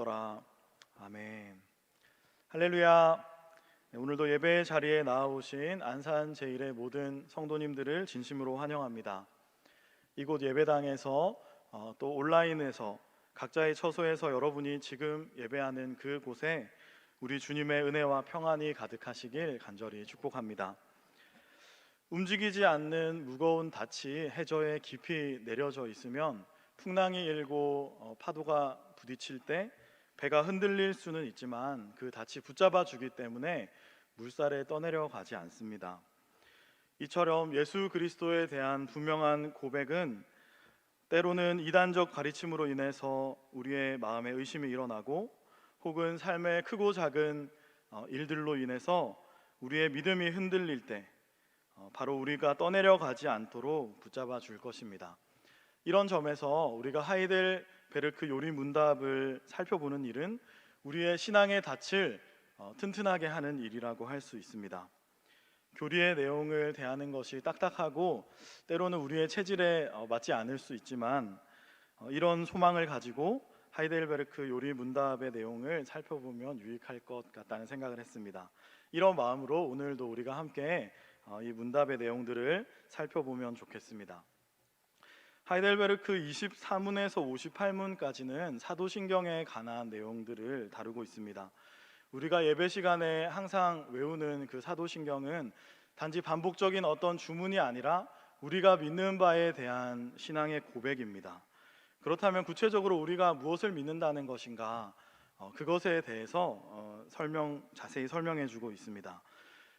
주더라. 아멘. 할렐루야. 네, 오늘도 예배 자리에 나와오신 안산 제일의 모든 성도님들을 진심으로 환영합니다. 이곳 예배당에서 또 온라인에서 각자의 처소에서 여러분이 지금 예배하는 그곳에 우리 주님의 은혜와 평안이 가득하시길 간절히 축복합니다. 움직이지 않는 무거운 닻이 해저에 깊이 내려져 있으면 풍랑이 일고 파도가 부딪힐 때 배가 흔들릴 수는 있지만 그 닻이 붙잡아 주기 때문에 물살에 떠내려 가지 않습니다. 이처럼 예수 그리스도에 대한 분명한 고백은 때로는 이단적 가르침으로 인해서 우리의 마음에 의심이 일어나고 혹은 삶의 크고 작은 일들로 인해서 우리의 믿음이 흔들릴 때 바로 우리가 떠내려 가지 않도록 붙잡아 줄 것입니다. 이런 점에서 우리가 하이델베르크 요리 문답을 살펴보는 일은 우리의 신앙의 닻을 튼튼하게 하는 일이라고 할 수 있습니다. 교리의 내용을 대하는 것이 딱딱하고 때로는 우리의 체질에 맞지 않을 수 있지만 이런 소망을 가지고 하이델베르크 요리 문답의 내용을 살펴보면 유익할 것 같다는 생각을 했습니다. 이런 마음으로 오늘도 우리가 함께 이 문답의 내용들을 살펴보면 좋겠습니다. 하이델베르크 24문에서 58문까지는 사도신경에 관한 내용들을 다루고 있습니다. 우리가 예배 시간에 항상 외우는 그 사도신경은 단지 반복적인 어떤 주문이 아니라 우리가 믿는 바에 대한 신앙의 고백입니다. 그렇다면 구체적으로 우리가 무엇을 믿는다는 것인가, 그것에 대해서 자세히 설명해 주고 있습니다.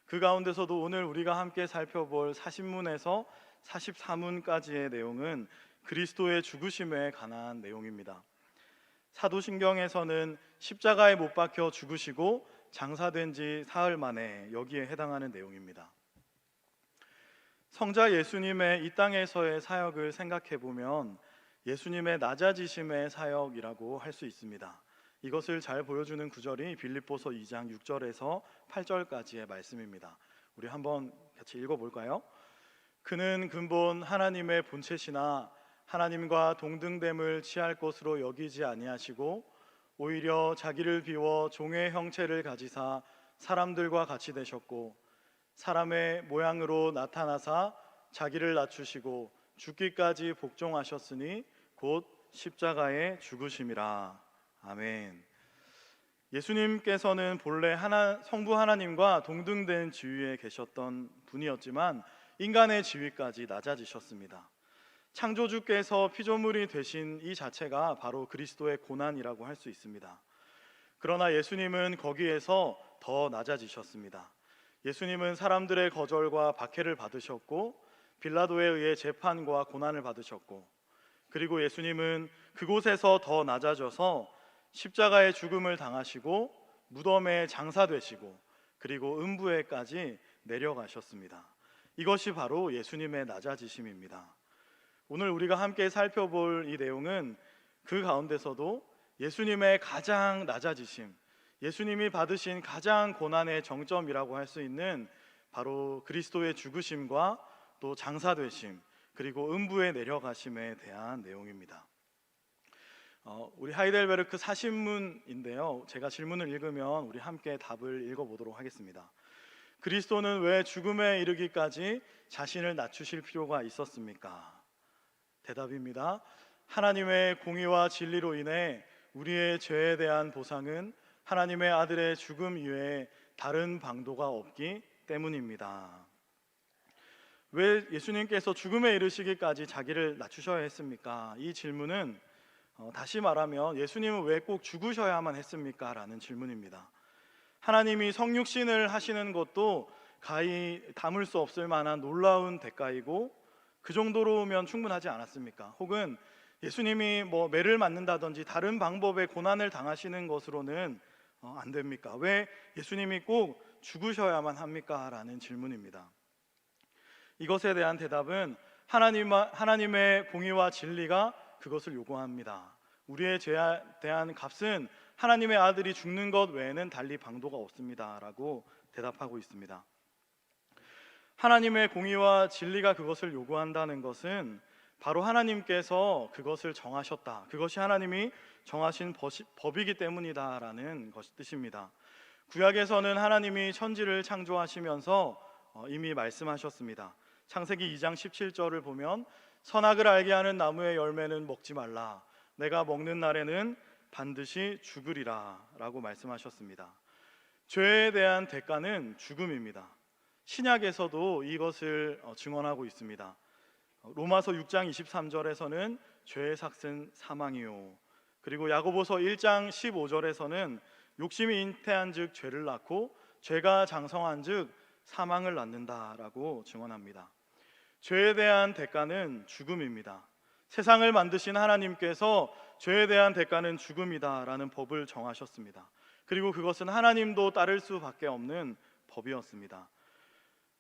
그 가운데서도 오늘 우리가 함께 살펴볼 40문에서 44문까지의 내용은 그리스도의 죽으심에 관한 내용입니다. 사도신경에서는 십자가에 못 박혀 죽으시고 장사된 지 사흘 만에 여기에 해당하는 내용입니다. 성자 예수님의 이 땅에서의 사역을 생각해 보면 예수님의 낮아지심의 사역이라고 할 수 있습니다. 이것을 잘 보여주는 구절이 빌립보서 2장 6절에서 8절까지의 말씀입니다. 우리 한번 같이 읽어볼까요? 그는 근본 하나님의 본체시나 하나님과 동등됨을 취할 것으로 여기지 아니하시고 오히려 자기를 비워 종의 형체를 가지사 사람들과 같이 되셨고 사람의 모양으로 나타나사 자기를 낮추시고 죽기까지 복종하셨으니 곧 십자가에 죽으심이라. 아멘. 예수님께서는 본래 성부 하나님과 동등된 지위에 계셨던 분이었지만 인간의 지위까지 낮아지셨습니다. 창조주께서 피조물이 되신 이 자체가 바로 그리스도의 고난이라고 할 수 있습니다. 그러나 예수님은 거기에서 더 낮아지셨습니다. 예수님은 사람들의 거절과 박해를 받으셨고 빌라도에 의해 재판과 고난을 받으셨고 그리고 예수님은 그곳에서 더 낮아져서 십자가의 죽음을 당하시고 무덤에 장사되시고 그리고 음부에까지 내려가셨습니다. 이것이 바로 예수님의 낮아지심입니다. 오늘 우리가 함께 살펴볼 이 내용은 그 가운데서도 예수님의 가장 낮아지심, 예수님이 받으신 가장 고난의 정점이라고 할 수 있는 바로 그리스도의 죽으심과 또 장사되심 그리고 음부에 내려가심에 대한 내용입니다. 우리 하이델베르크 40문인데요, 제가 질문을 읽으면 우리 함께 답을 읽어보도록 하겠습니다. 그리스도는 왜 죽음에 이르기까지 자신을 낮추실 필요가 있었습니까? 대답입니다. 하나님의 공의와 진리로 인해 우리의 죄에 대한 보상은 하나님의 아들의 죽음 이외에 다른 방도가 없기 때문입니다. 왜 예수님께서 죽음에 이르시기까지 자기를 낮추셔야 했습니까? 이 질문은 다시 말하면 예수님은 왜 꼭 죽으셔야만 했습니까? 라는 질문입니다. 하나님이 성육신을 하시는 것도 가히 담을 수 없을 만한 놀라운 대가이고 그 정도로면 충분하지 않았습니까? 혹은 예수님이 매를 맞는다든지 다른 방법의 고난을 당하시는 것으로는 안 됩니까? 왜 예수님이 꼭 죽으셔야만 합니까? 라는 질문입니다. 이것에 대한 대답은 하나님의 공의와 진리가 그것을 요구합니다. 우리의 죄에 대한 값은 하나님의 아들이 죽는 것 외에는 달리 방도가 없습니다 라고 대답하고 있습니다. 하나님의 공의와 진리가 그것을 요구한다는 것은 바로 하나님께서 그것을 정하셨다. 그것이 하나님이 정하신 법이기 때문이다라는 뜻입니다. 구약에서는 하나님이 천지를 창조하시면서 이미 말씀하셨습니다. 창세기 2장 17절을 보면 선악을 알게 하는 나무의 열매는 먹지 말라. 내가 먹는 날에는 반드시 죽으리라 라고 말씀하셨습니다. 죄에 대한 대가는 죽음입니다. 신약에서도 이것을 증언하고 있습니다. 로마서 6장 23절에서는 죄의 삭은 사망이요. 그리고 야고보서 1장 15절에서는 욕심이 잉태한즉 죄를 낳고 죄가 장성한즉 사망을 낳는다라고 증언합니다. 죄에 대한 대가는 죽음입니다. 세상을 만드신 하나님께서 죄에 대한 대가는 죽음이다라는 법을 정하셨습니다. 그리고 그것은 하나님도 따를 수밖에 없는 법이었습니다.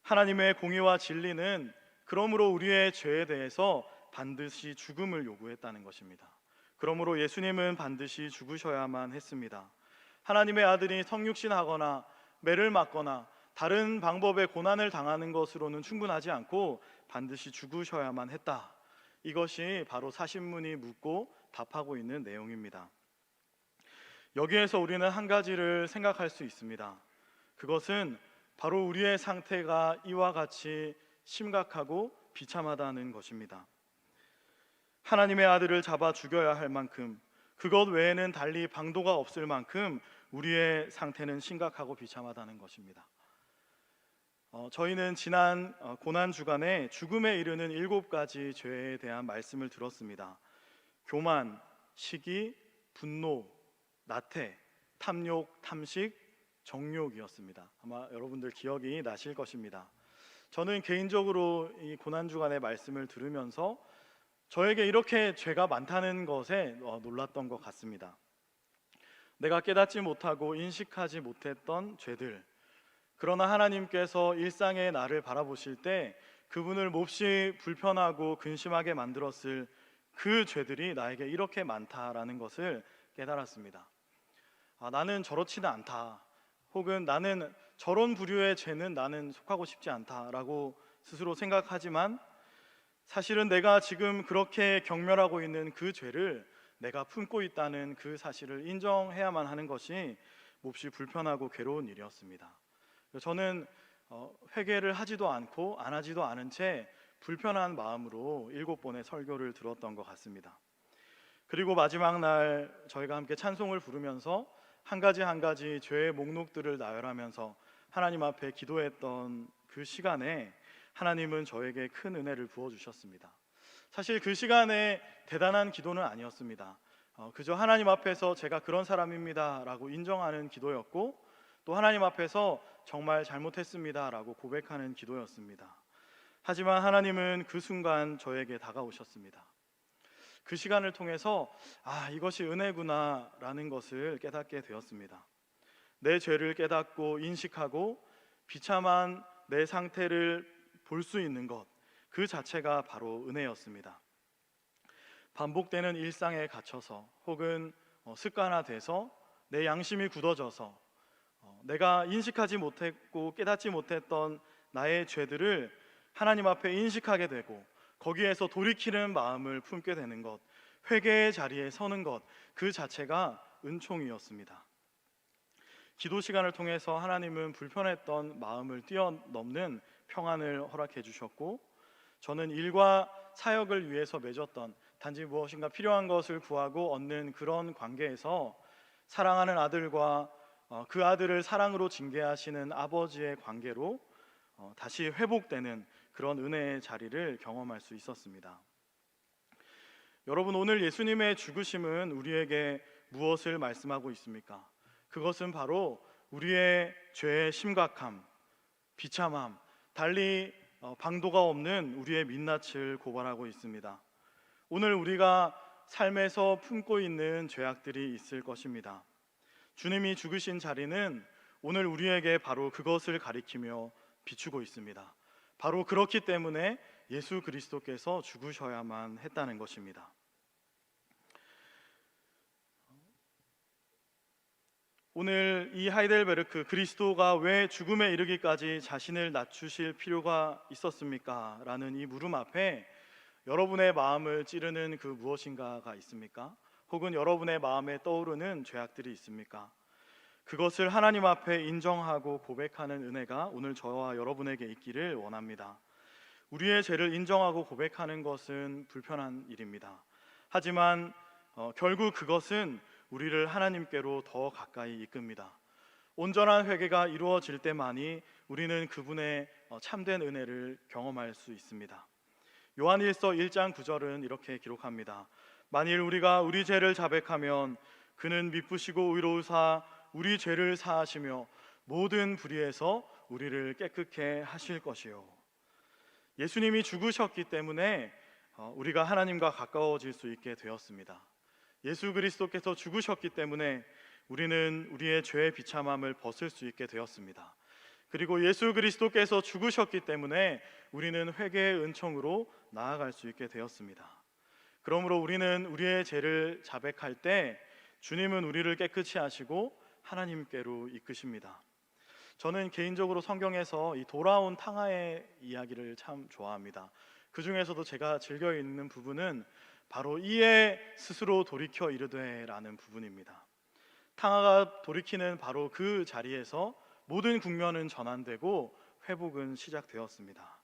하나님의 공의와 진리는 그러므로 우리의 죄에 대해서 반드시 죽음을 요구했다는 것입니다. 그러므로 예수님은 반드시 죽으셔야만 했습니다. 하나님의 아들이 성육신하거나 매를 맞거나 다른 방법의 고난을 당하는 것으로는 충분하지 않고 반드시 죽으셔야만 했다. 이것이 바로 사신문이 묻고 답하고 있는 내용입니다. 여기에서 우리는 한 가지를 생각할 수 있습니다. 그것은 바로 우리의 상태가 이와 같이 심각하고 비참하다는 것입니다. 하나님의 아들을 잡아 죽여야 할 만큼, 그것 외에는 달리 방도가 없을 만큼 우리의 상태는 심각하고 비참하다는 것입니다. 저희는 지난 고난 주간에 죽음에 이르는 7가지 죄에 대한 말씀을 들었습니다. 교만, 시기, 분노, 나태, 탐욕, 탐식, 정욕이었습니다. 아마 여러분들 기억이 나실 것입니다. 저는 개인적으로 이 고난 주간의 말씀을 들으면서 저에게 이렇게 죄가 많다는 것에 놀랐던 것 같습니다. 내가 깨닫지 못하고 인식하지 못했던 죄들, 그러나 하나님께서 일상의 나를 바라보실 때 그분을 몹시 불편하고 근심하게 만들었을 그 죄들이 나에게 이렇게 많다라는 것을 깨달았습니다. 나는 저렇지는 않다, 혹은 나는 저런 부류의 죄는 나는 속하고 싶지 않다라고 스스로 생각하지만, 사실은 내가 지금 그렇게 경멸하고 있는 그 죄를 내가 품고 있다는 그 사실을 인정해야만 하는 것이 몹시 불편하고 괴로운 일이었습니다. 저는 회개를 하지도 않고 안 하지도 않은 채 불편한 마음으로 7번의 설교를 들었던 것 같습니다. 그리고 마지막 날 저희가 함께 찬송을 부르면서 한 가지 죄의 목록들을 나열하면서 하나님 앞에 기도했던 그 시간에 하나님은 저에게 큰 은혜를 부어주셨습니다. 사실 그 시간에 대단한 기도는 아니었습니다. 그저 하나님 앞에서 제가 그런 사람입니다 라고 인정하는 기도였고, 또 하나님 앞에서 정말 잘못했습니다 라고 고백하는 기도였습니다. 하지만 하나님은 그 순간 저에게 다가오셨습니다. 그 시간을 통해서 이것이 은혜구나 라는 것을 깨닫게 되었습니다. 내 죄를 깨닫고 인식하고 비참한 내 상태를 볼 수 있는 것, 그 자체가 바로 은혜였습니다. 반복되는 일상에 갇혀서 혹은 습관화돼서 내 양심이 굳어져서 내가 인식하지 못했고 깨닫지 못했던 나의 죄들을 하나님 앞에 인식하게 되고 거기에서 돌이키는 마음을 품게 되는 것, 회개의 자리에 서는 것, 그 자체가 은총이었습니다. 기도 시간을 통해서 하나님은 불편했던 마음을 뛰어넘는 평안을 허락해 주셨고, 저는 일과 사역을 위해서 맺었던 단지 무엇인가 필요한 것을 구하고 얻는 그런 관계에서 사랑하는 아들과 그 아들을 사랑으로 징계하시는 아버지의 관계로 다시 회복되는 그런 은혜의 자리를 경험할 수 있었습니다. 여러분, 오늘 예수님의 죽으심은 우리에게 무엇을 말씀하고 있습니까? 그것은 바로 우리의 죄의 심각함, 비참함, 달리 방도가 없는 우리의 민낯을 고발하고 있습니다. 오늘 우리가 삶에서 품고 있는 죄악들이 있을 것입니다. 주님이 죽으신 자리는 오늘 우리에게 바로 그것을 가리키며 비추고 있습니다. 바로 그렇기 때문에 예수 그리스도께서 죽으셔야만 했다는 것입니다. 오늘 이 하이델베르크 그리스도가 왜 죽음에 이르기까지 자신을 낮추실 필요가 있었습니까? 라는 이 물음 앞에 여러분의 마음을 찌르는 그 무엇인가가 있습니까? 혹은 여러분의 마음에 떠오르는 죄악들이 있습니까? 그것을 하나님 앞에 인정하고 고백하는 은혜가 오늘 저와 여러분에게 있기를 원합니다. 우리의 죄를 인정하고 고백하는 것은 불편한 일입니다. 하지만 결국 그것은 우리를 하나님께로 더 가까이 이끕니다. 온전한 회개가 이루어질 때만이 우리는 그분의 참된 은혜를 경험할 수 있습니다. 요한일서 1장 9절은 이렇게 기록합니다. 만일 우리가 우리 죄를 자백하면 그는 미쁘시고 의로우사 우리 죄를 사하시며 모든 불의에서 우리를 깨끗게 하실 것이요. 예수님이 죽으셨기 때문에 우리가 하나님과 가까워질 수 있게 되었습니다. 예수 그리스도께서 죽으셨기 때문에 우리는 우리의 죄의 비참함을 벗을 수 있게 되었습니다. 그리고 예수 그리스도께서 죽으셨기 때문에 우리는 회개의 은총으로 나아갈 수 있게 되었습니다. 그러므로 우리는 우리의 죄를 자백할 때 주님은 우리를 깨끗이 하시고 하나님께로 이끄십니다. 저는 개인적으로 성경에서 이 돌아온 탕하의 이야기를 참 좋아합니다. 그 중에서도 제가 즐겨 읽는 부분은 바로 이에 스스로 돌이켜 이르되라는 부분입니다. 탕하가 돌이키는 바로 그 자리에서 모든 국면은 전환되고 회복은 시작되었습니다.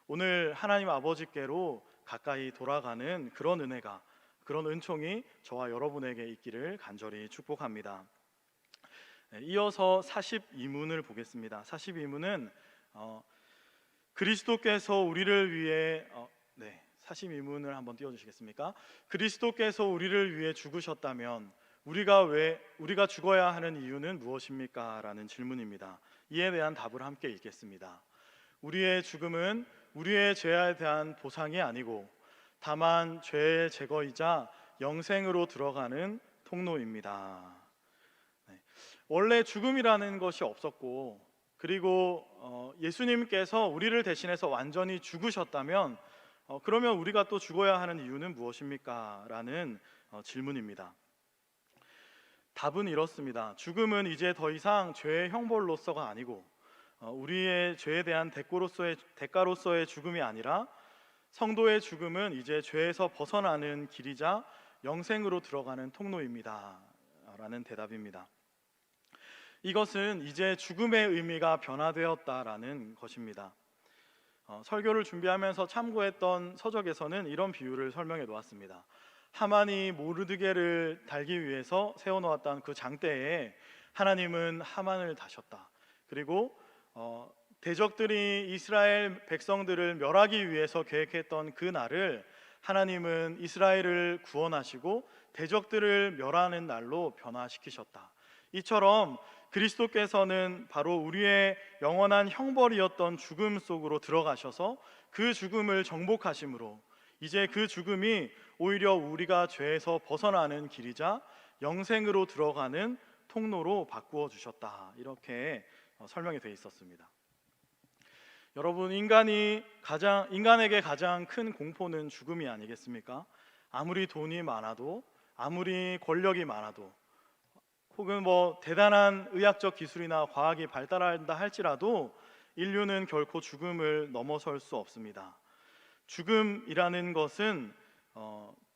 오늘 하나님 아버지께로 가까이 돌아가는 그런 은혜가, 그런 은총이 저와 여러분에게 있기를 간절히 축복합니다. 이어서 42문을 보겠습니다. 42문은 그리스도께서 우리를 위해 42문을 한번 띄워주시겠습니까? 그리스도께서 우리를 위해 죽으셨다면 우리가 죽어야 하는 이유는 무엇입니까? 라는 질문입니다. 이에 대한 답을 함께 읽겠습니다. 우리의 죽음은 우리의 죄에 대한 보상이 아니고 다만 죄의 제거이자 영생으로 들어가는 통로입니다. 원래 죽음이라는 것이 없었고, 그리고 예수님께서 우리를 대신해서 완전히 죽으셨다면 그러면 우리가 또 죽어야 하는 이유는 무엇입니까? 라는 질문입니다. 답은 이렇습니다. 죽음은 이제 더 이상 죄의 형벌로서가 아니고 우리의 죄에 대한 대가로서의 죽음이 아니라 성도의 죽음은 이제 죄에서 벗어나는 길이자 영생으로 들어가는 통로입니다. 라는 대답입니다. 이것은 이제 죽음의 의미가 변화되었다라는 것입니다. 설교를 준비하면서 참고했던 서적에서는 이런 비유를 설명해 놓았습니다. 하만이 모르드게를 달기 위해서 세워놓았던 그 장대에 하나님은 하만을 다셨다. 그리고 대적들이 이스라엘 백성들을 멸하기 위해서 계획했던 그 날을 하나님은 이스라엘을 구원하시고 대적들을 멸하는 날로 변화시키셨다. 이처럼 그리스도께서는 바로 우리의 영원한 형벌이었던 죽음 속으로 들어가셔서 그 죽음을 정복하심으로 이제 그 죽음이 오히려 우리가 죄에서 벗어나는 길이자 영생으로 들어가는 통로로 바꾸어 주셨다. 이렇게 설명이 되어 있었습니다. 여러분, 인간에게 가장 큰 공포는 죽음이 아니겠습니까? 아무리 돈이 많아도, 아무리 권력이 많아도, 혹은 대단한 의학적 기술이나 과학이 발달한다 할지라도 인류는 결코 죽음을 넘어설 수 없습니다. 죽음이라는 것은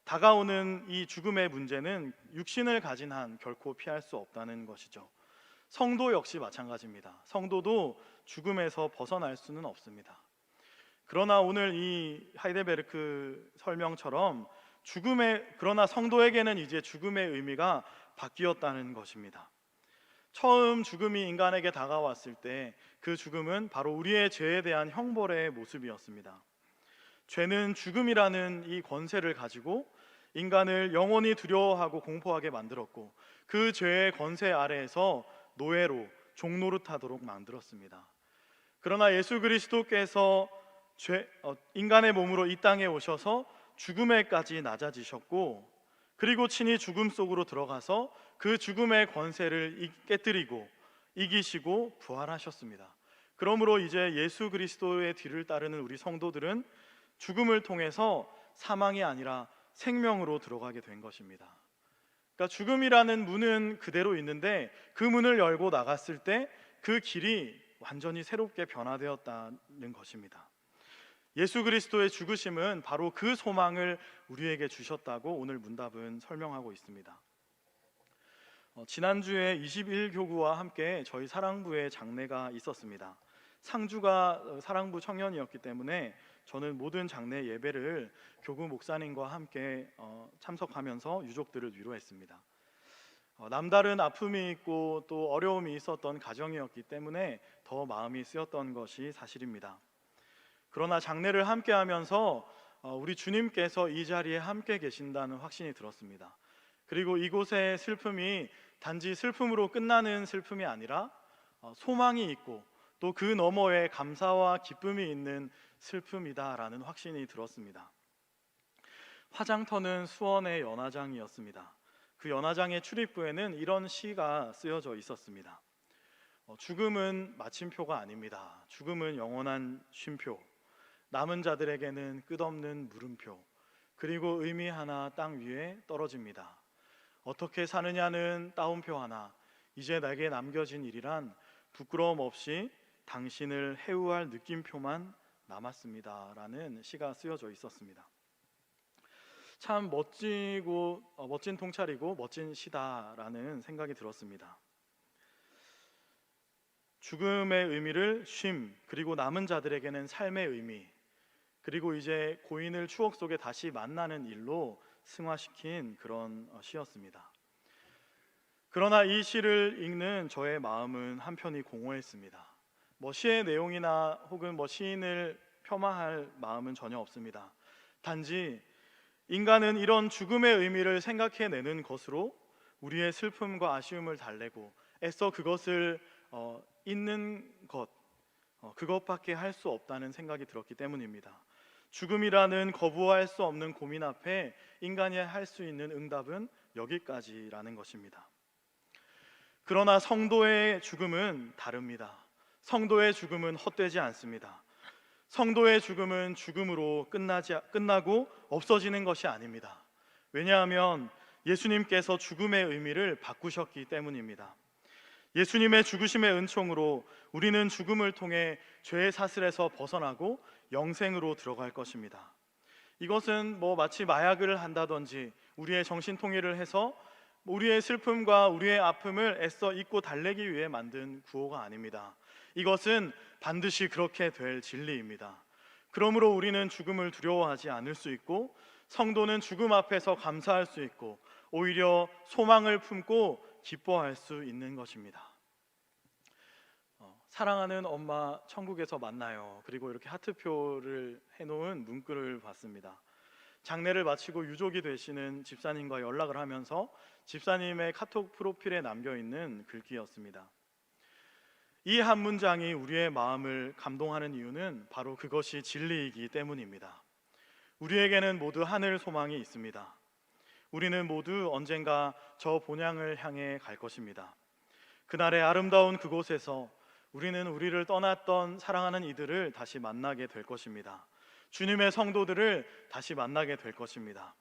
다가오는 이 죽음의 문제는 육신을 가진 한 결코 피할 수 없다는 것이죠. 성도 역시 마찬가지입니다. 성도도 죽음에서 벗어날 수는 없습니다. 그러나 오늘 이 하이델베르크 설명처럼 그러나 성도에게는 이제 죽음의 의미가 바뀌었다는 것입니다. 처음 죽음이 인간에게 다가왔을 때 그 죽음은 바로 우리의 죄에 대한 형벌의 모습이었습니다. 죄는 죽음이라는 이 권세를 가지고 인간을 영원히 두려워하고 공포하게 만들었고 그 죄의 권세 아래에서 노예로 종노릇하도록 만들었습니다. 그러나 예수 그리스도께서 인간의 몸으로 이 땅에 오셔서 죽음에까지 낮아지셨고 그리고 친히 죽음 속으로 들어가서 그 죽음의 권세를 깨뜨리고 이기시고 부활하셨습니다. 그러므로 이제 예수 그리스도의 뒤를 따르는 우리 성도들은 죽음을 통해서 사망이 아니라 생명으로 들어가게 된 것입니다. 그러니까 죽음이라는 문은 그대로 있는데 그 문을 열고 나갔을 때 그 길이 완전히 새롭게 변화되었다는 것입니다. 예수 그리스도의 죽으심은 바로 그 소망을 우리에게 주셨다고 오늘 문답은 설명하고 있습니다. 지난주에 21교구와 함께 저희 사랑부의 장례가 있었습니다. 상주가 사랑부 청년이었기 때문에 저는 모든 장례 예배를 교구 목사님과 함께 참석하면서 유족들을 위로했습니다. 남다른 아픔이 있고 또 어려움이 있었던 가정이었기 때문에 더 마음이 쓰였던 것이 사실입니다. 그러나 장례를 함께 하면서 우리 주님께서 이 자리에 함께 계신다는 확신이 들었습니다. 그리고 이곳의 슬픔이 단지 슬픔으로 끝나는 슬픔이 아니라 소망이 있고 또 그 너머에 감사와 기쁨이 있는 슬픔이다라는 확신이 들었습니다. 화장터는 수원의 연화장이었습니다. 그 연화장의 출입구에는 이런 시가 쓰여져 있었습니다. 죽음은 마침표가 아닙니다. 죽음은 영원한 쉼표. 남은 자들에게는 끝없는 물음표. 그리고 의미 하나 땅 위에 떨어집니다. 어떻게 사느냐는 따옴표 하나. 이제 내게 남겨진 일이란 부끄러움 없이 당신을 해우할 느낌표만 남았습니다. 라는 시가 쓰여져 있었습니다. 참 멋진 통찰이고 멋진 시다라는 생각이 들었습니다. 죽음의 의미를 쉼, 그리고 남은 자들에게는 삶의 의미, 그리고 이제 고인을 추억 속에 다시 만나는 일로 승화시킨 그런 시였습니다. 그러나 이 시를 읽는 저의 마음은 한편이 공허했습니다. 시의 내용이나 혹은 시인을 폄하할 마음은 전혀 없습니다. 단지 인간은 이런 죽음의 의미를 생각해내는 것으로 우리의 슬픔과 아쉬움을 달래고 애써 그것을 잊는 것, 그것밖에 할 수 없다는 생각이 들었기 때문입니다. 죽음이라는 거부할 수 없는 고민 앞에 인간이 할 수 있는 응답은 여기까지라는 것입니다. 그러나 성도의 죽음은 다릅니다. 성도의 죽음은 헛되지 않습니다. 성도의 죽음은 죽음으로 끝나고 없어지는 것이 아닙니다. 왜냐하면 예수님께서 죽음의 의미를 바꾸셨기 때문입니다. 예수님의 죽으심의 은총으로 우리는 죽음을 통해 죄의 사슬에서 벗어나고 영생으로 들어갈 것입니다. 이것은 마치 마약을 한다든지 우리의 정신통일을 해서 우리의 슬픔과 우리의 아픔을 애써 잊고 달래기 위해 만든 구호가 아닙니다. 이것은 반드시 그렇게 될 진리입니다. 그러므로 우리는 죽음을 두려워하지 않을 수 있고 성도는 죽음 앞에서 감사할 수 있고 오히려 소망을 품고 기뻐할 수 있는 것입니다. 사랑하는 엄마 천국에서 만나요. 그리고 이렇게 하트표를 해놓은 문구를 봤습니다. 장례를 마치고 유족이 되시는 집사님과 연락을 하면서 집사님의 카톡 프로필에 남겨있는 글귀였습니다. 이 한 문장이 우리의 마음을 감동하는 이유는 바로 그것이 진리이기 때문입니다. 우리에게는 모두 하늘 소망이 있습니다. 우리는 모두 언젠가 저 본향을 향해 갈 것입니다. 그날의 아름다운 그곳에서 우리는 우리를 떠났던 사랑하는 이들을 다시 만나게 될 것입니다. 주님의 성도들을 다시 만나게 될 것입니다.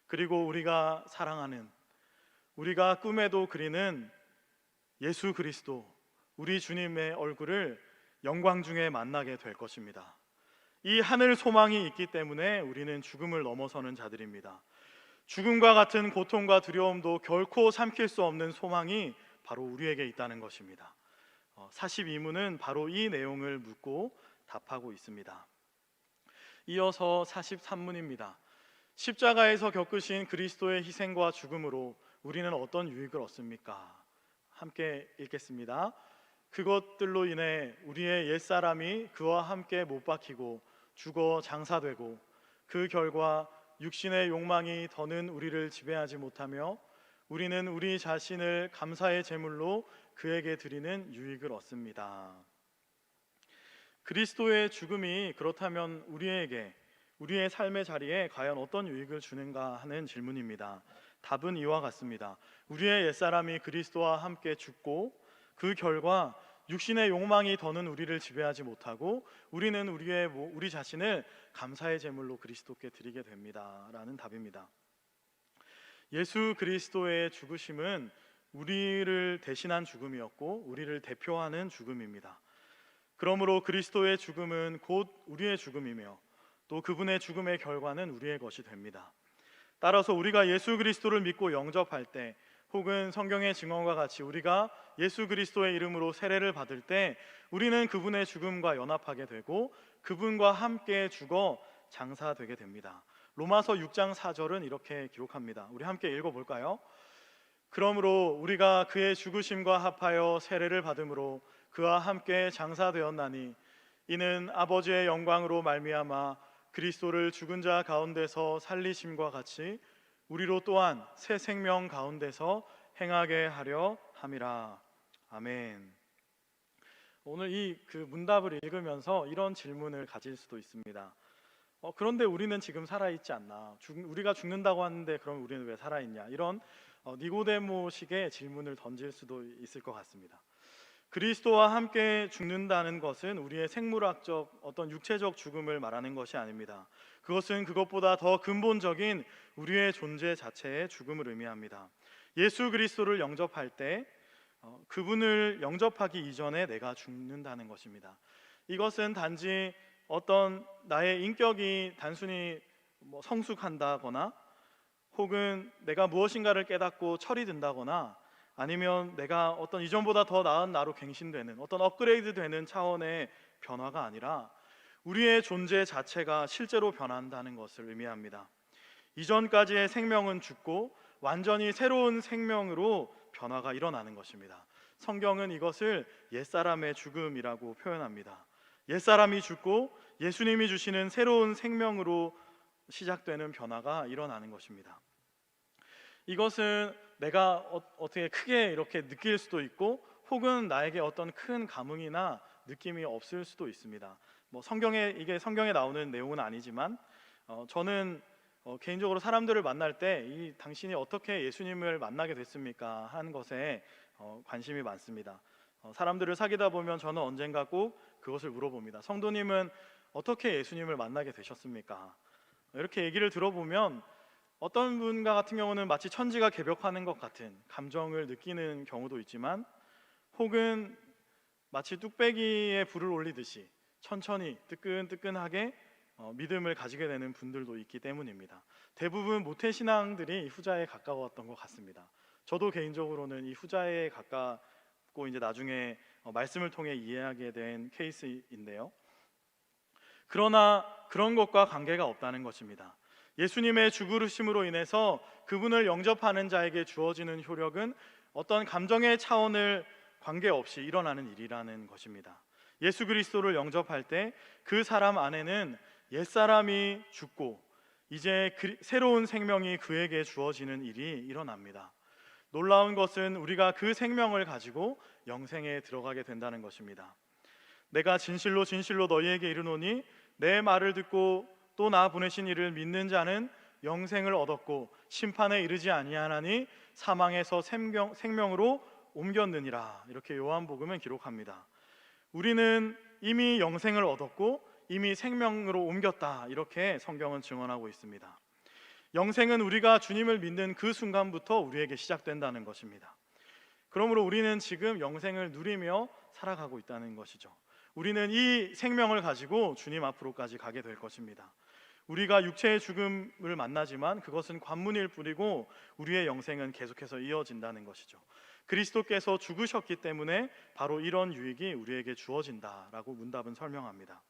그리고 우리가 사랑하는, 우리가 꿈에도 그리는 예수 그리스도, 우리 주님의 얼굴을 영광 중에 만나게 될 것입니다. 이 하늘 소망이 있기 때문에 우리는 죽음을 넘어서는 자들입니다. 죽음과 같은 고통과 두려움도 결코 삼킬 수 없는 소망이 바로 우리에게 있다는 것입니다. 42문은 바로 이 내용을 묻고 답하고 있습니다. 이어서 43문입니다. 십자가에서 겪으신 그리스도의 희생과 죽음으로 우리는 어떤 유익을 얻습니까? 함께 읽겠습니다. 그것들로 인해 우리의 옛사람이 그와 함께 못 박히고 죽어 장사되고 그 결과 육신의 욕망이 더는 우리를 지배하지 못하며 우리는 우리 자신을 감사의 제물로 그에게 드리는 유익을 얻습니다. 그리스도의 죽음이 그렇다면 우리에게, 우리의 삶의 자리에 과연 어떤 유익을 주는가 하는 질문입니다. 답은 이와 같습니다. 우리의 옛사람이 그리스도와 함께 죽고 그 결과 육신의 욕망이 더는 우리를 지배하지 못하고 우리는 우리 자신을 감사의 제물로 그리스도께 드리게 됩니다. 라는 답입니다. 예수 그리스도의 죽으심은 우리를 대신한 죽음이었고 우리를 대표하는 죽음입니다. 그러므로 그리스도의 죽음은 곧 우리의 죽음이며 또 그분의 죽음의 결과는 우리의 것이 됩니다. 따라서 우리가 예수 그리스도를 믿고 영접할 때, 혹은 성경의 증언과 같이 우리가 예수 그리스도의 이름으로 세례를 받을 때, 우리는 그분의 죽음과 연합하게 되고 그분과 함께 죽어 장사되게 됩니다. 로마서 6장 4절은 이렇게 기록합니다. 우리 함께 읽어볼까요? 그러므로 우리가 그의 죽으심과 합하여 세례를 받음으로 그와 함께 장사되었나니, 이는 아버지의 영광으로 말미암아 그리스도를 죽은 자 가운데서 살리심과 같이 우리로 또한 새 생명 가운데서 행하게 하려 함이라. 아멘. 오늘 이 문답을 읽으면서 이런 질문을 가질 수도 있습니다. 그런데 우리는 지금 살아있지 않나? 우리가 죽는다고 하는데 그럼 우리는 왜 살아있냐? 이런 니고데모식의 질문을 던질 수도 있을 것 같습니다. 그리스도와 함께 죽는다는 것은 우리의 생물학적 어떤 육체적 죽음을 말하는 것이 아닙니다. 그것은 그것보다 더 근본적인 우리의 존재 자체의 죽음을 의미합니다. 예수 그리스도를 영접할 때 그분을 영접하기 이전에 내가 죽는다는 것입니다. 이것은 단지 어떤 나의 인격이 단순히 성숙한다거나, 혹은 내가 무엇인가를 깨닫고 철이 든다거나, 아니면 내가 어떤 이전보다 더 나은 나로 갱신되는 어떤 업그레이드 되는 차원의 변화가 아니라 우리의 존재 자체가 실제로 변한다는 것을 의미합니다. 이전까지의 생명은 죽고 완전히 새로운 생명으로 변화가 일어나는 것입니다. 성경은 이것을 옛사람의 죽음이라고 표현합니다. 옛사람이 죽고 예수님이 주시는 새로운 생명으로 시작되는 변화가 일어나는 것입니다. 이것은 내가 어떻게 크게 이렇게 느낄 수도 있고, 혹은 나에게 어떤 큰 감흥이나 느낌이 없을 수도 있습니다. 이게 성경에 나오는 내용은 아니지만 저는 개인적으로 사람들을 만날 때 당신이 어떻게 예수님을 만나게 됐습니까? 하는 것에 관심이 많습니다. 사람들을 사귀다 보면 저는 언젠가 꼭 그것을 물어봅니다. 성도님은 어떻게 예수님을 만나게 되셨습니까? 이렇게 얘기를 들어보면 어떤 분과 같은 경우는 마치 천지가 개벽하는 것 같은 감정을 느끼는 경우도 있지만, 혹은 마치 뚝배기에 불을 올리듯이 천천히 뜨끈뜨끈하게 믿음을 가지게 되는 분들도 있기 때문입니다. 대부분 모태신앙들이 후자에 가까웠던 것 같습니다. 저도 개인적으로는 이 후자에 가깝고 이제 나중에 말씀을 통해 이해하게 된 케이스인데요. 그러나 그런 것과 관계가 없다는 것입니다. 예수님의 죽으심으로 인해서 그분을 영접하는 자에게 주어지는 효력은 어떤 감정의 차원을 관계없이 일어나는 일이라는 것입니다. 예수 그리스도를 영접할 때 그 사람 안에는 옛사람이 죽고 이제 새로운 생명이 그에게 주어지는 일이 일어납니다. 놀라운 것은 우리가 그 생명을 가지고 영생에 들어가게 된다는 것입니다. 내가 진실로 진실로 너희에게 이르노니 내 말을 듣고 또 나 보내신 이를 믿는 자는 영생을 얻었고 심판에 이르지 아니하나니 사망에서 생명으로 옮겼느니라. 이렇게 요한복음은 기록합니다. 우리는 이미 영생을 얻었고 이미 생명으로 옮겼다, 이렇게 성경은 증언하고 있습니다. 영생은 우리가 주님을 믿는 그 순간부터 우리에게 시작된다는 것입니다. 그러므로 우리는 지금 영생을 누리며 살아가고 있다는 것이죠. 우리는 이 생명을 가지고 주님 앞으로까지 가게 될 것입니다. 우리가 육체의 죽음을 만나지만 그것은 관문일 뿐이고 우리의 영생은 계속해서 이어진다는 것이죠. 그리스도께서 죽으셨기 때문에 바로 이런 유익이 우리에게 주어진다라고 문답은 설명합니다.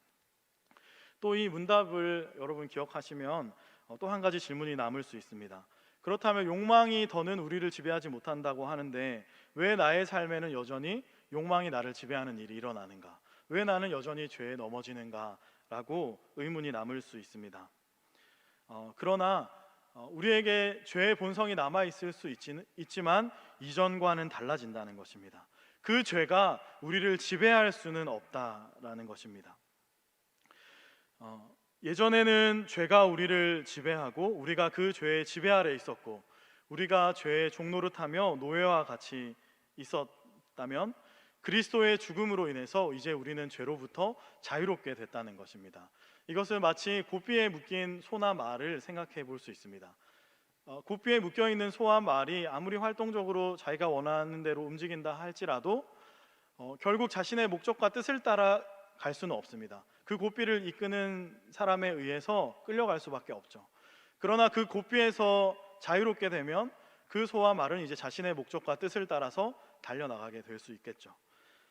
또 이 문답을 여러분 기억하시면 또 한 가지 질문이 남을 수 있습니다. 그렇다면 욕망이 더는 우리를 지배하지 못한다고 하는데 왜 나의 삶에는 여전히 욕망이 나를 지배하는 일이 일어나는가? 왜 나는 여전히 죄에 넘어지는가? 라고 의문이 남을 수 있습니다. 그러나 우리에게 죄의 본성이 남아있을 수 있지만 이전과는 달라진다는 것입니다. 그 죄가 우리를 지배할 수는 없다라는 것입니다. 예전에는 죄가 우리를 지배하고 우리가 그 죄의 지배 아래 있었고 우리가 죄의 종노릇하며 노예와 같이 있었다면 그리스도의 죽음으로 인해서 이제 우리는 죄로부터 자유롭게 됐다는 것입니다. 이것을 마치 고삐에 묶인 소나 말을 생각해 볼 수 있습니다. 고삐에 묶여 있는 소와 말이 아무리 활동적으로 자기가 원하는 대로 움직인다 할지라도 결국 자신의 목적과 뜻을 따라 갈 수는 없습니다. 그 고삐를 이끄는 사람에 의해서 끌려갈 수밖에 없죠. 그러나 그 고삐에서 자유롭게 되면 그 소와 말은 이제 자신의 목적과 뜻을 따라서 달려나가게 될 수 있겠죠.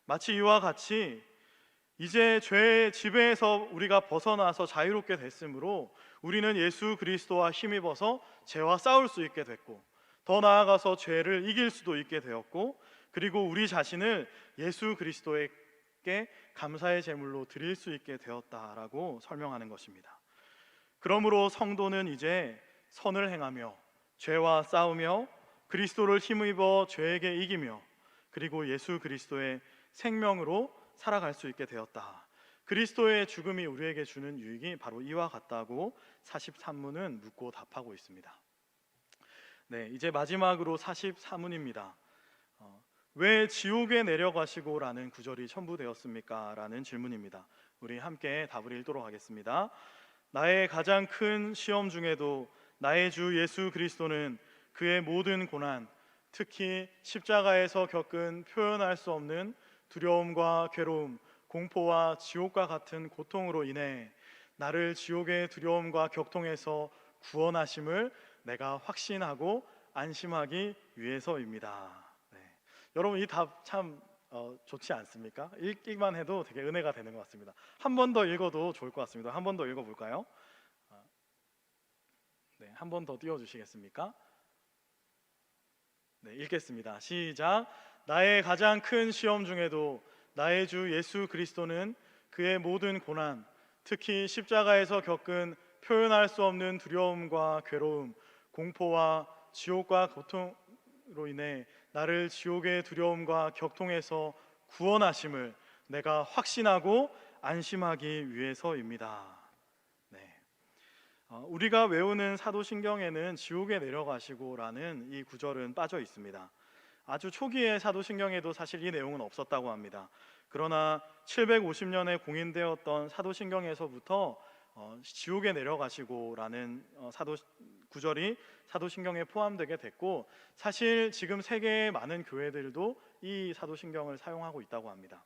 마치 이와 같이 이제 죄의 지배에서 우리가 벗어나서 자유롭게 됐으므로 우리는 예수 그리스도와 힘입어서 죄와 싸울 수 있게 됐고, 더 나아가서 죄를 이길 수도 있게 되었고, 그리고 우리 자신을 예수 그리스도에게 감사의 제물로 드릴 수 있게 되었다라고 설명하는 것입니다. 그러므로 성도는 이제 선을 행하며 죄와 싸우며 그리스도를 힘입어 죄에게 이기며 그리고 예수 그리스도의 생명으로 살아갈 수 있게 되었다. 그리스도의 죽음이 우리에게 주는 유익이 바로 이와 같다고 43문은 묻고 답하고 있습니다. 네, 이제 마지막으로 44문입니다. 왜 지옥에 내려가시고 라는 구절이 첨부되었습니까? 라는 질문입니다. 우리 함께 답을 읽도록 하겠습니다. 나의 가장 큰 시험 중에도 나의 주 예수 그리스도는 그의 모든 고난, 특히 십자가에서 겪은 표현할 수 없는 두려움과 괴로움, 공포와 지옥과 같은 고통으로 인해 나를 지옥의 두려움과 격통에서 구원하심을 내가 확신하고 안심하기 위해서입니다. 네. 여러분, 이 답 참 좋지 않습니까? 읽기만 해도 되게 은혜가 되는 것 같습니다. 한 번 더 읽어도 좋을 것 같습니다. 한 번 더 읽어볼까요? 네, 한 번 더 띄워주시겠습니까? 네, 읽겠습니다. 시작. 나의 가장 큰 시험 중에도 나의 주 예수 그리스도는 그의 모든 고난, 특히 십자가에서 겪은 표현할 수 없는 두려움과 괴로움, 공포와 지옥과 고통으로 인해 나를 지옥의 두려움과 격통에서 구원하심을 내가 확신하고 안심하기 위해서입니다. 네. 우리가 외우는 사도신경에는 지옥에 내려가시고라는 이 구절은 빠져 있습니다. 아주 초기의 사도신경에도 사실 이 내용은 없었다고 합니다. 그러나 750년에 공인되었던 사도신경에서부터 지옥에 내려가시고라는 구절이 사도신경에 포함되게 됐고, 사실 지금 세계의 많은 교회들도 이 사도신경을 사용하고 있다고 합니다.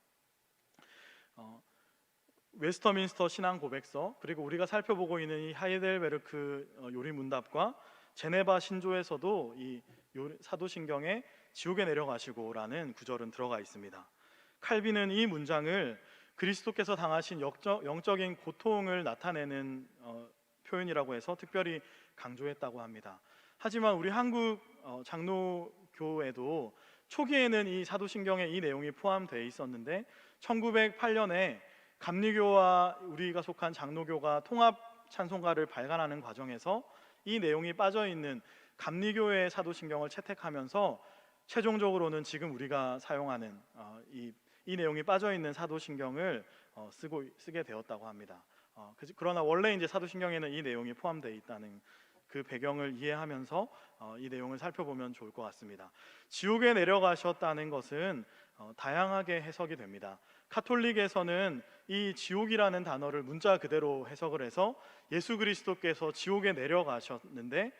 웨스터민스터 신앙 고백서, 그리고 우리가 살펴보고 있는 이 하이델베르크 요리문답과 제네바 신조에서도 이 사도신경에 지옥에 내려가시고라는 구절은 들어가 있습니다. 칼빈은 이 문장을 그리스도께서 당하신 영적인 고통을 나타내는 표현이라고 해서 특별히 강조했다고 합니다. 하지만 우리 한국 장로교에도 초기에는 이 사도신경에 이 내용이 포함되어 있었는데 1908년에 감리교와 우리가 속한 장로교가 통합 찬송가를 발간하는 과정에서 이 내용이 빠져있는 감리교의 사도신경을 채택하면서 최종적으로는 지금 우리가 사용하는 이 내용이 빠져있는 사도신경을 쓰게 되었다고 합니다. 그러나 원래 이제 사도신경에는 이 내용이 포함되어 있다는 그 배경을 이해하면서 이 내용을 살펴보면 좋을 것 같습니다. 지옥에 내려가셨다는 것은 다양하게 해석이 됩니다. 카톨릭에서는 이 지옥이라는 단어를 문자 그대로 해석을 해서 예수 그리스도께서 지옥에 내려가셨는데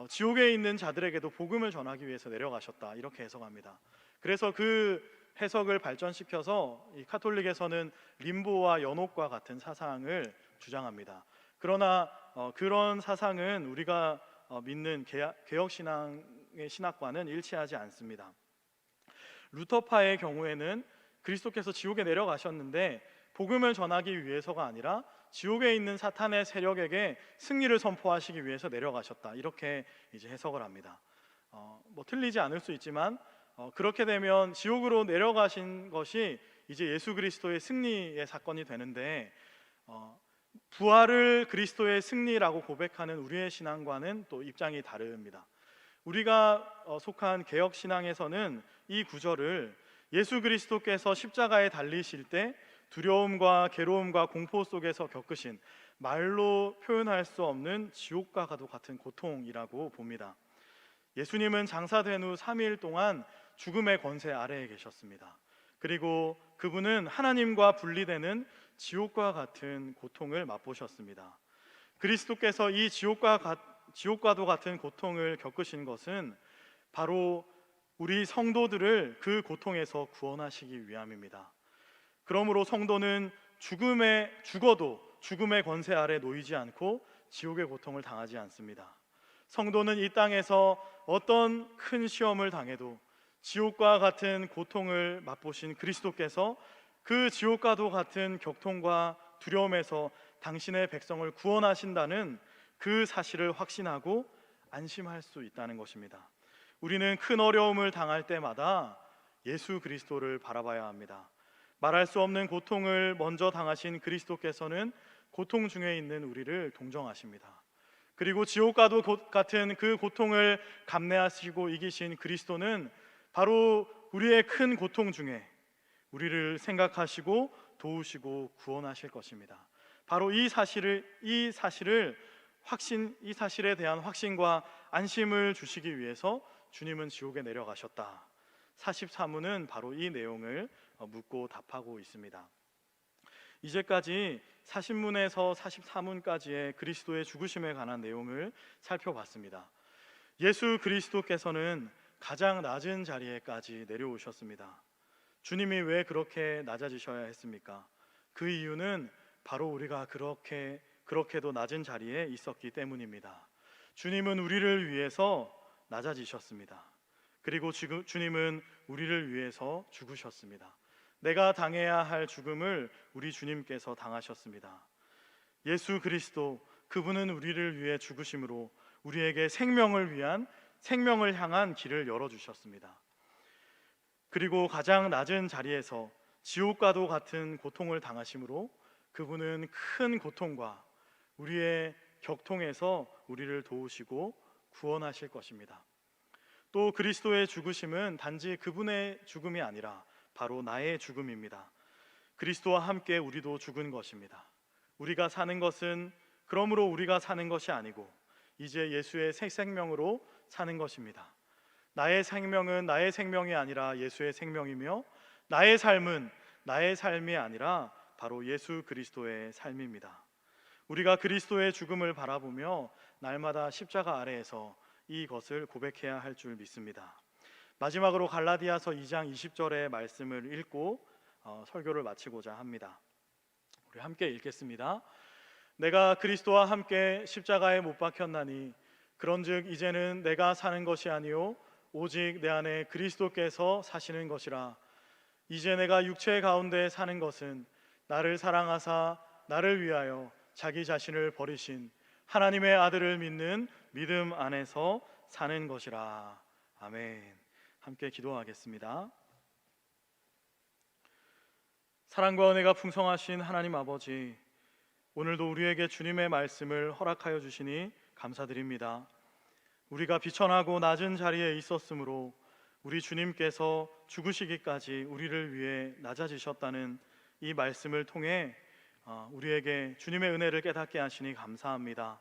지옥에 있는 자들에게도 복음을 전하기 위해서 내려가셨다, 이렇게 해석합니다. 그래서 그 해석을 발전시켜서 이 카톨릭에서는 림보와 연옥과 같은 사상을 주장합니다. 그러나 그런 사상은 우리가 믿는 개혁신앙의 신학과는 일치하지 않습니다. 루터파의 경우에는 그리스도께서 지옥에 내려가셨는데 복음을 전하기 위해서가 아니라 지옥에 있는 사탄의 세력에게 승리를 선포하시기 위해서 내려가셨다, 이렇게 이제 해석을 합니다. 틀리지 않을 수 있지만 그렇게 되면 지옥으로 내려가신 것이 이제 예수 그리스도의 승리의 사건이 되는데, 부활을 그리스도의 승리라고 고백하는 우리의 신앙과는 또 입장이 다릅니다. 우리가 속한 개혁신앙에서는 이 구절을 예수 그리스도께서 십자가에 달리실 때 두려움과 괴로움과 공포 속에서 겪으신 말로 표현할 수 없는 지옥과도 같은 고통이라고 봅니다. 예수님은 장사된 후 3일 동안 죽음의 권세 아래에 계셨습니다. 그리고 그분은 하나님과 분리되는 지옥과 같은 고통을 맛보셨습니다. 그리스도께서 이 지옥과도 같은 고통을 겪으신 것은 바로 우리 성도들을 그 고통에서 구원하시기 위함입니다. 그러므로 성도는 죽어도 죽음의 권세 아래 놓이지 않고 지옥의 고통을 당하지 않습니다. 성도는 이 땅에서 어떤 큰 시험을 당해도 지옥과 같은 고통을 맛보신 그리스도께서 그 지옥과도 같은 격통과 두려움에서 당신의 백성을 구원하신다는 그 사실을 확신하고 안심할 수 있다는 것입니다. 우리는 큰 어려움을 당할 때마다 예수 그리스도를 바라봐야 합니다. 말할 수 없는 고통을 먼저 당하신 그리스도께서는 고통 중에 있는 우리를 동정하십니다. 그리고 지옥과도 같은 그 고통을 감내하시고 이기신 그리스도는 바로 우리의 큰 고통 중에 우리를 생각하시고 도우시고 구원하실 것입니다. 바로 이 사실에 대한 확신과 안심을 주시기 위해서 주님은 지옥에 내려가셨다. 44문은 바로 이 내용을 묻고 답하고 있습니다. 이제까지 40문에서 44문까지의 그리스도의 죽으심에 관한 내용을 살펴봤습니다. 예수 그리스도께서는 가장 낮은 자리에까지 내려오셨습니다. 주님이 왜 그렇게 낮아지셔야 했습니까? 그 이유는 바로 우리가 그렇게도 낮은 자리에 있었기 때문입니다. 주님은 우리를 위해서 낮아지셨습니다. 그리고 주님은 우리를 위해서 죽으셨습니다. 내가 당해야 할 죽음을 우리 주님께서 당하셨습니다. 예수 그리스도, 그분은 우리를 위해 죽으심으로 우리에게 생명을 향한 길을 열어주셨습니다. 그리고 가장 낮은 자리에서 지옥과도 같은 고통을 당하심으로 그분은 큰 고통과 우리의 격통에서 우리를 도우시고 구원하실 것입니다. 또 그리스도의 죽으심은 단지 그분의 죽음이 아니라 바로 나의 죽음입니다. 그리스도와 함께 우리도 죽은 것입니다. 그러므로 우리가 사는 것이 아니고 이제 예수의 새 생명으로 사는 것입니다. 나의 생명은 나의 생명이 아니라 예수의 생명이며 나의 삶은 나의 삶이 아니라 바로 예수 그리스도의 삶입니다. 우리가 그리스도의 죽음을 바라보며 날마다 십자가 아래에서 이것을 고백해야 할 줄 믿습니다. 마지막으로 갈라디아서 2장 20절의 말씀을 읽고 설교를 마치고자 합니다. 우리 함께 읽겠습니다. 내가 그리스도와 함께 십자가에 못 박혔나니 그런즉 이제는 내가 사는 것이 아니요 오직 내 안에 그리스도께서 사시는 것이라. 이제 내가 육체 가운데 사는 것은 나를 사랑하사 나를 위하여 자기 자신을 버리신 하나님의 아들을 믿는 믿음 안에서 사는 것이라. 아멘. 함께 기도하겠습니다. 사랑과 은혜가 풍성하신 하나님 아버지, 오늘도 우리에게 주님의 말씀을 허락하여 주시니 감사드립니다. 우리가 비천하고 낮은 자리에 있었으므로 우리 주님께서 죽으시기까지 우리를 위해 낮아지셨다는 이 말씀을 통해 우리에게 주님의 은혜를 깨닫게 하시니 감사합니다.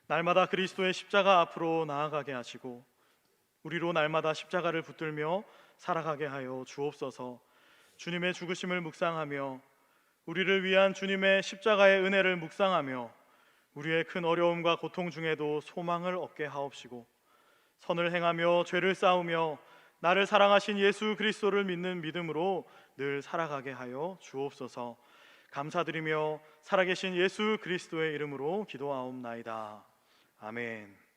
날마다 그리스도의 십자가 앞으로 나아가게 하시고 우리로 날마다 십자가를 붙들며 살아가게 하여 주옵소서. 주님의 죽으심을 묵상하며 우리를 위한 주님의 십자가의 은혜를 묵상하며 우리의 큰 어려움과 고통 중에도 소망을 얻게 하옵시고 선을 행하며 죄를 싸우며 나를 사랑하신 예수 그리스도를 믿는 믿음으로 늘 살아가게 하여 주옵소서. 감사드리며 살아계신 예수 그리스도의 이름으로 기도하옵나이다. 아멘.